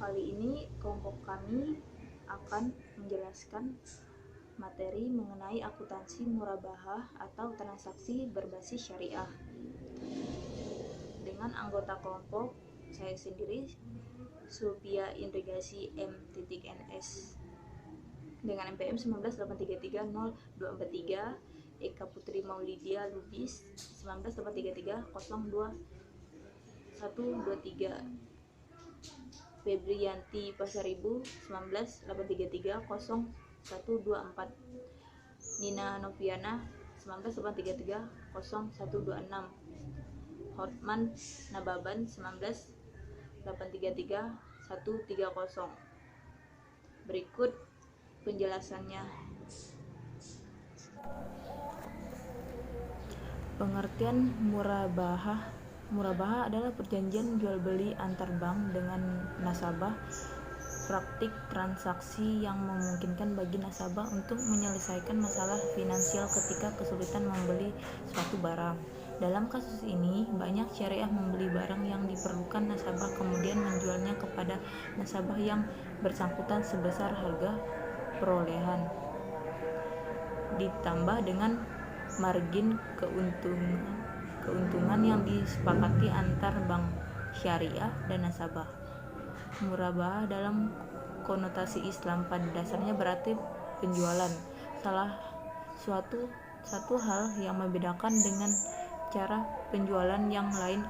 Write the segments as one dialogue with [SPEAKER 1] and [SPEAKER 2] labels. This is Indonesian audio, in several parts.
[SPEAKER 1] Kali ini kelompok kami akan menjelaskan materi mengenai akuntansi murabahah atau transaksi berbasis syariah. Dengan anggota kelompok saya sendiri, Sulpia Indrigasi M.NS, dengan NPM 198330243, Eka Putri Maulidia Lubis 19833022123, Febrianti Pasaribu 198330124, Nina Noviana 198330126, Hotman Nababan 198333130. Berikut penjelasannya. Pengertian murabahah. Murabahah adalah perjanjian jual beli antar bank dengan nasabah, praktik transaksi yang memungkinkan bagi nasabah untuk menyelesaikan masalah finansial ketika kesulitan membeli suatu barang. Dalam kasus ini, banyak syariah membeli barang yang diperlukan nasabah kemudian menjualnya kepada nasabah yang bersangkutan sebesar harga perolehan, ditambah dengan margin keuntungan yang disepakati antar bank syariah dan nasabah. Murabahah dalam konotasi Islam pada dasarnya berarti penjualan. Satu hal yang membedakan dengan cara penjualan yang lain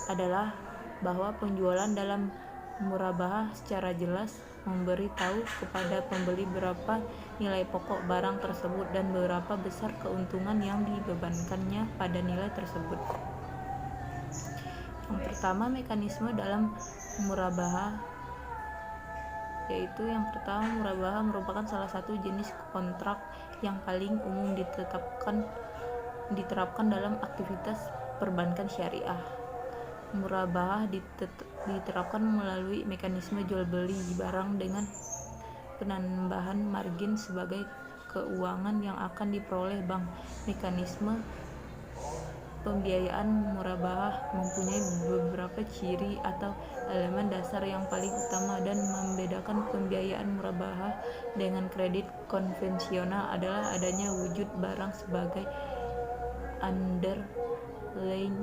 [SPEAKER 1] adalah bahwa penjualan dalam murabahah secara jelas memberitahu kepada pembeli berapa nilai pokok barang tersebut dan berapa besar keuntungan yang dibebankannya pada nilai tersebut. Yang pertama, mekanisme dalam murabahah, yaitu yang pertama, murabahah merupakan salah satu jenis kontrak yang paling umum diterapkan dalam aktivitas perbankan syariah. Murabahah diterapkan melalui mekanisme jual beli barang dengan penambahan margin sebagai keuangan yang akan diperoleh bank. Mekanisme pembiayaan murabahah mempunyai beberapa ciri atau elemen dasar yang paling utama, dan membedakan pembiayaan murabahah dengan kredit konvensional adalah adanya wujud barang sebagai underlying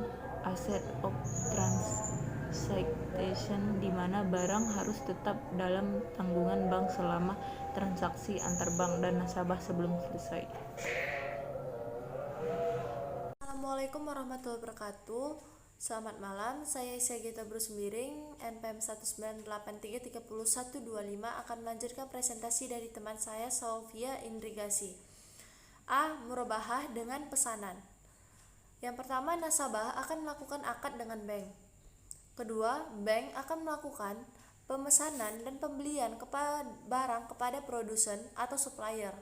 [SPEAKER 1] asset of transaction, di mana barang harus tetap dalam tanggungan bank selama transaksi antar bank dan nasabah sebelum selesai.
[SPEAKER 2] Assalamualaikum warahmatullahi wabarakatuh. Selamat malam, saya Syagita Brusmiring, NPM 198333125 akan melanjutkan presentasi dari teman saya Sulpia Indrigasi. A. Murabahah dengan pesanan. Yang pertama, nasabah akan melakukan akad dengan bank. Kedua, bank akan melakukan pemesanan dan pembelian barang kepada produsen atau supplier.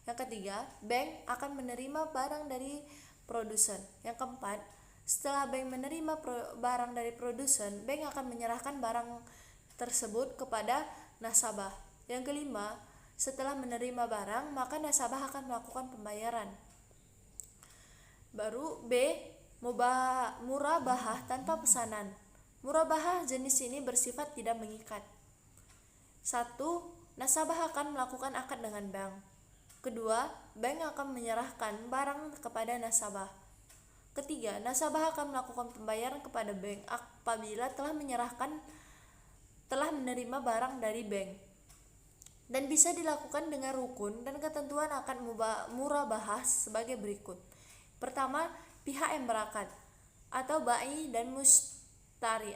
[SPEAKER 2] Yang ketiga, bank akan menerima barang dari produsen. Yang keempat, setelah bank menerima barang dari produsen, bank akan menyerahkan barang tersebut kepada nasabah. Yang kelima, setelah menerima barang, maka nasabah akan melakukan pembayaran. Baru B. Murabahah tanpa pesanan. Murabahah jenis ini bersifat tidak mengikat. 1. Nasabah akan melakukan akad dengan bank. Kedua, bank akan menyerahkan barang kepada nasabah. Ketiga, nasabah akan melakukan pembayaran kepada bank apabila telah menerima barang dari bank. Dan bisa dilakukan dengan rukun dan ketentuan akad murabahah sebagai berikut. Pertama, pihak yang berakad atau bai dan mustari.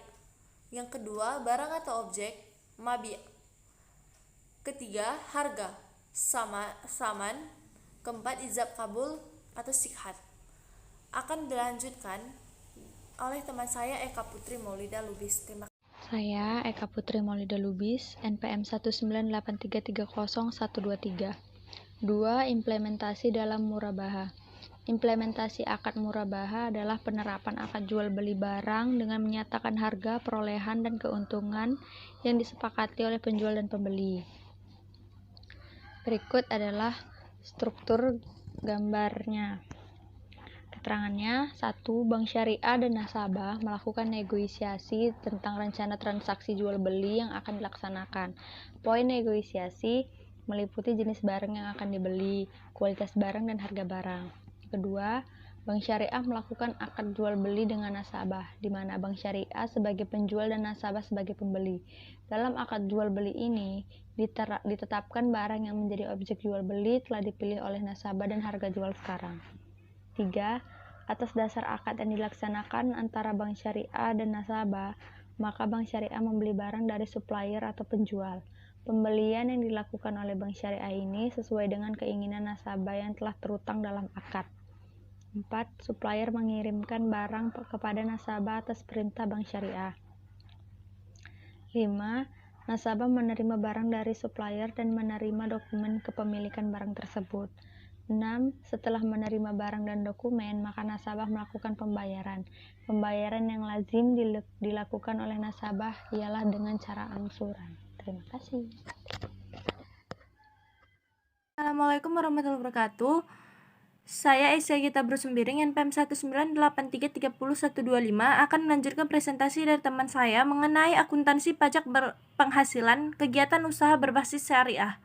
[SPEAKER 2] Yang kedua, barang atau objek, mabi'. Ketiga, harga, saman. Keempat, ijab kabul atau sikhat. Akan dilanjutkan oleh teman saya Eka Putri Maulida Lubis. Terima kasih.
[SPEAKER 3] Saya Eka Putri Maulida Lubis, NPM 198330123. 2. Implementasi dalam murabahah. Implementasi akad murabahah adalah penerapan akad jual beli barang dengan menyatakan harga, perolehan, dan keuntungan yang disepakati oleh penjual dan pembeli. Berikut adalah struktur gambarnya. Keterangannya, 1. Bank Syariah dan nasabah melakukan negosiasi tentang rencana transaksi jual beli yang akan dilaksanakan. Poin negosiasi meliputi jenis barang yang akan dibeli, kualitas barang dan harga barang. Kedua, Bank Syariah melakukan akad jual beli dengan nasabah, di mana Bank Syariah sebagai penjual dan nasabah sebagai pembeli. Dalam akad jual beli ini, ditetapkan barang yang menjadi objek jual beli telah dipilih oleh nasabah dan harga jual sekarang. 3. Atas dasar akad yang dilaksanakan antara Bank Syariah dan nasabah, maka Bank Syariah membeli barang dari supplier atau penjual. Pembelian yang dilakukan oleh Bank Syariah ini sesuai dengan keinginan nasabah yang telah terutang dalam akad. 4. Supplier mengirimkan barang kepada nasabah atas perintah Bank Syariah. 5. Nasabah menerima barang dari supplier dan menerima dokumen kepemilikan barang tersebut. 6. Setelah menerima barang dan dokumen, maka nasabah melakukan pembayaran. Pembayaran yang lazim dilakukan oleh nasabah ialah dengan cara angsuran. Terima kasih.
[SPEAKER 2] Assalamualaikum warahmatullahi wabarakatuh. Saya Aisyah Gita Brusumbiring NPM 198330125 akan melanjutkan presentasi dari teman saya mengenai akuntansi pajak penghasilan kegiatan usaha berbasis syariah.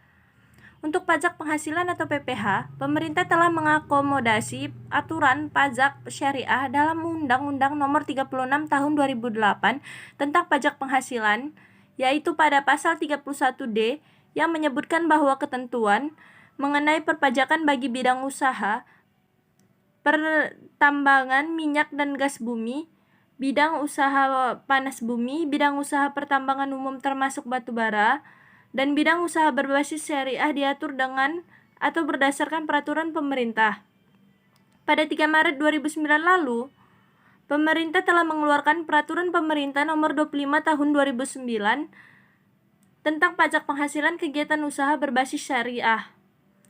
[SPEAKER 2] Untuk pajak penghasilan atau PPh, pemerintah telah mengakomodasi aturan pajak syariah dalam Undang-Undang Nomor 36 Tahun 2008 tentang pajak penghasilan, yaitu pada pasal 31D yang menyebutkan bahwa ketentuan mengenai perpajakan bagi bidang usaha pertambangan minyak dan gas bumi, bidang usaha panas bumi, bidang usaha pertambangan umum termasuk batu bara, dan bidang usaha berbasis syariah diatur dengan atau berdasarkan peraturan pemerintah. Pada 3 Maret 2009 lalu, pemerintah telah mengeluarkan peraturan pemerintah nomor 25 tahun 2009 tentang pajak penghasilan kegiatan usaha berbasis syariah.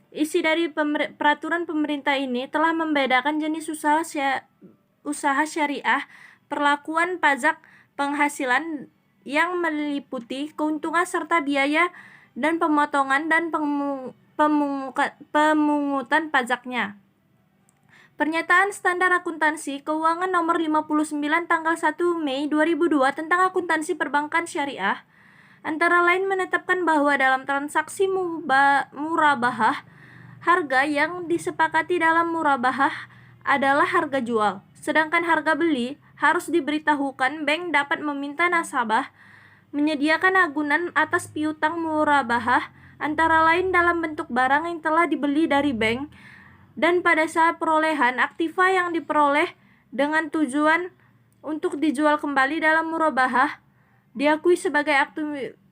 [SPEAKER 2] Isi dari peraturan pemerintah ini telah membedakan jenis usaha syariah, perlakuan pajak penghasilan yang meliputi keuntungan serta biaya dan pemotongan dan pemungutan pajaknya. Pernyataan Standar Akuntansi Keuangan Nomor 59 tanggal 1 Mei 2002 tentang akuntansi perbankan syariah antara lain menetapkan bahwa dalam transaksi murabahah, harga yang disepakati dalam murabahah adalah harga jual, sedangkan harga beli harus diberitahukan. Bank dapat meminta nasabah menyediakan agunan atas piutang murabahah antara lain dalam bentuk barang yang telah dibeli dari bank dan pada saat perolehan aktiva yang diperoleh dengan tujuan untuk dijual kembali dalam murabahah diakui sebagai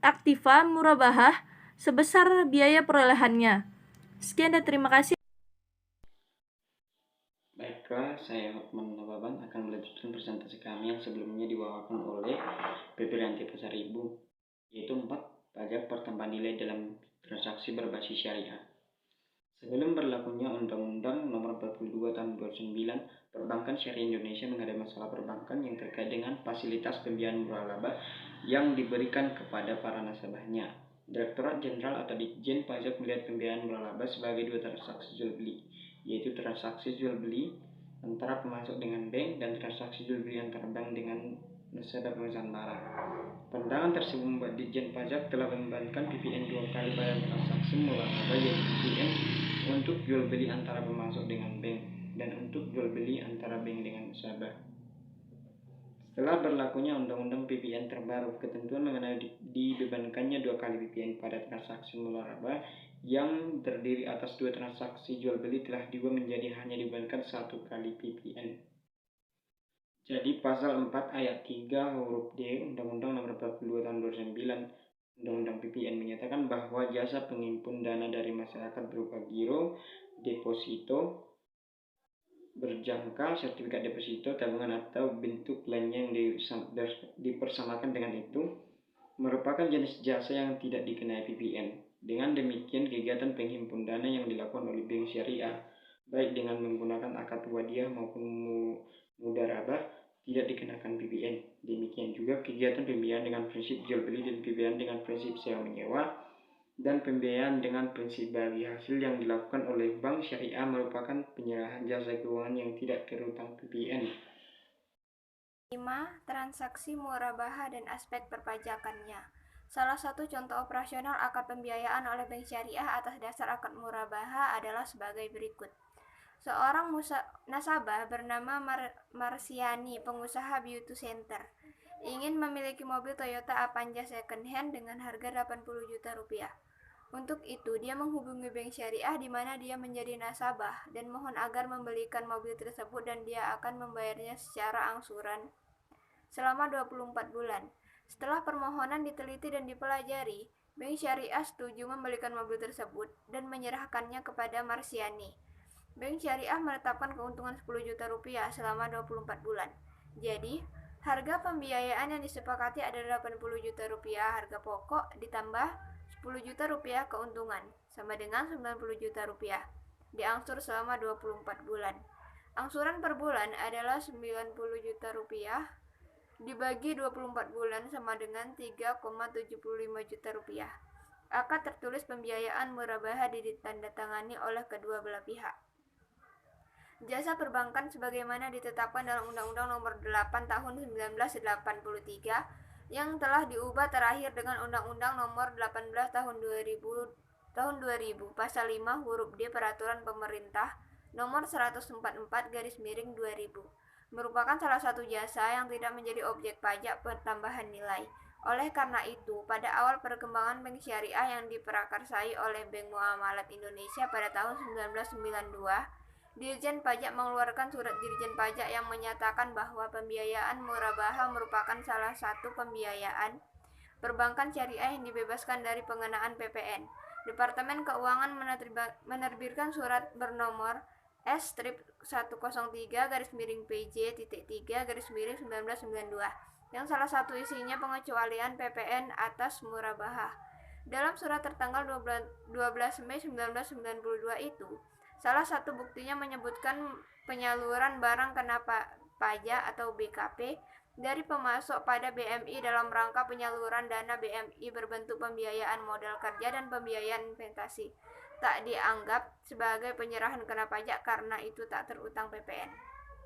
[SPEAKER 2] aktiva murabahah sebesar biaya perolehannya. Sekian dan terima kasih.
[SPEAKER 4] Baiklah, saya Hotman Nababan akan melanjutkan presentasi kami yang sebelumnya dibawakan oleh PP Ranti Pasar Ibu, yaitu 4 pajak pertambahan nilai dalam transaksi berbasis syariah. Sebelum berlakunya Undang-Undang Nomor 42 Tahun 2009, Perbankan Syariah Indonesia menghadapi masalah perbankan yang terkait dengan fasilitas pembiayaan murah laba yang diberikan kepada para nasabahnya. Direktorat Jenderal atau Ditjen Pajak melihat pembiayaan murah laba sebagai 2 transaksi jual beli, yaitu transaksi jual beli antara pemasok dengan bank dan transaksi jual beli antara bank dengan nasabah pemesan barang. Pandangan tersebut membuat Ditjen Pajak telah membebankan PPN 2 kali pada transaksi murah laba, yaitu PPN untuk jual beli antara pemasok dengan bank dan untuk jual beli antara bank dengan nasabah. Setelah berlakunya Undang-Undang PPN terbaru, ketentuan mengenai dibebankannya 2 kali PPN pada transaksi murah laba yang terdiri atas 2 transaksi jual beli telah diubah menjadi hanya dibebankan 1 kali PPN. Jadi pasal 4 ayat 3 huruf D Undang-Undang Nomor 42 Tahun 2009 Undang-Undang PPN menyatakan bahwa jasa pengimpun dana dari masyarakat berupa giro, deposito, berjangka, sertifikat deposito, tabungan atau bentuk lainnya yang dipersamakan dengan itu merupakan jenis jasa yang tidak dikenai PPN. Dengan demikian, kegiatan penghimpun dana yang dilakukan oleh bank syariah, baik dengan menggunakan akad wadiah maupun mudarabah, tidak dikenakan PPN. Demikian juga kegiatan pembiayaan dengan prinsip jual beli dan pembiayaan dengan prinsip sewa menyewa dan pembiayaan dengan prinsip bagi hasil yang dilakukan oleh bank syariah merupakan penyerahan jasa keuangan yang tidak terhutang PPN.
[SPEAKER 2] 5. Transaksi murabahah dan aspek perpajakannya. Salah satu contoh operasional akad pembiayaan oleh bank syariah atas dasar akad murabahah adalah sebagai berikut. Seorang nasabah bernama Marsiani, pengusaha beauty center, ingin memiliki mobil Toyota Avanza second hand dengan harga 80 juta rupiah. Untuk itu, dia menghubungi bank syariah di mana dia menjadi nasabah dan mohon agar membelikan mobil tersebut dan dia akan membayarnya secara angsuran selama 24 bulan. Setelah permohonan diteliti dan dipelajari, bank syariah setuju membelikan mobil tersebut dan menyerahkannya kepada Marsiani. Bank syariah menetapkan keuntungan 10 juta rupiah selama 24 bulan. Jadi, harga pembiayaan yang disepakati adalah 80 juta rupiah harga pokok ditambah 10 juta rupiah keuntungan, sama dengan 90 juta rupiah. Diangsur selama 24 bulan. Angsuran per bulan adalah 90 juta rupiah dibagi 24 bulan sama dengan 3,75 juta rupiah. Akad tertulis pembiayaan murabahah ditandatangani oleh kedua belah pihak. Jasa perbankan sebagaimana ditetapkan dalam Undang-Undang Nomor 8 Tahun 1983 yang telah diubah terakhir dengan Undang-Undang Nomor 18 Tahun 2000 Pasal 5 huruf D Peraturan Pemerintah Nomor 144/2000 merupakan salah satu jasa yang tidak menjadi objek pajak pertambahan nilai. Oleh karena itu, pada awal perkembangan bank syariah yang diprakarsai oleh Bank Muamalat Indonesia pada tahun 1992, Dirjen Pajak mengeluarkan surat Dirjen Pajak yang menyatakan bahwa pembiayaan murabahah merupakan salah satu pembiayaan perbankan syariah yang dibebaskan dari pengenaan PPN. Departemen Keuangan menerbitkan surat bernomor S-103-PJ-3-1992 yang salah satu isinya pengecualian PPN atas murabahah. Dalam surat tertanggal 12 Mei 1992 itu, salah satu buktinya menyebutkan penyaluran barang kena pajak atau BKP dari pemasok pada BMI dalam rangka penyaluran dana BMI berbentuk pembiayaan modal kerja dan pembiayaan investasi. Tak dianggap sebagai penyerahan kena pajak karena itu tak terutang PPN.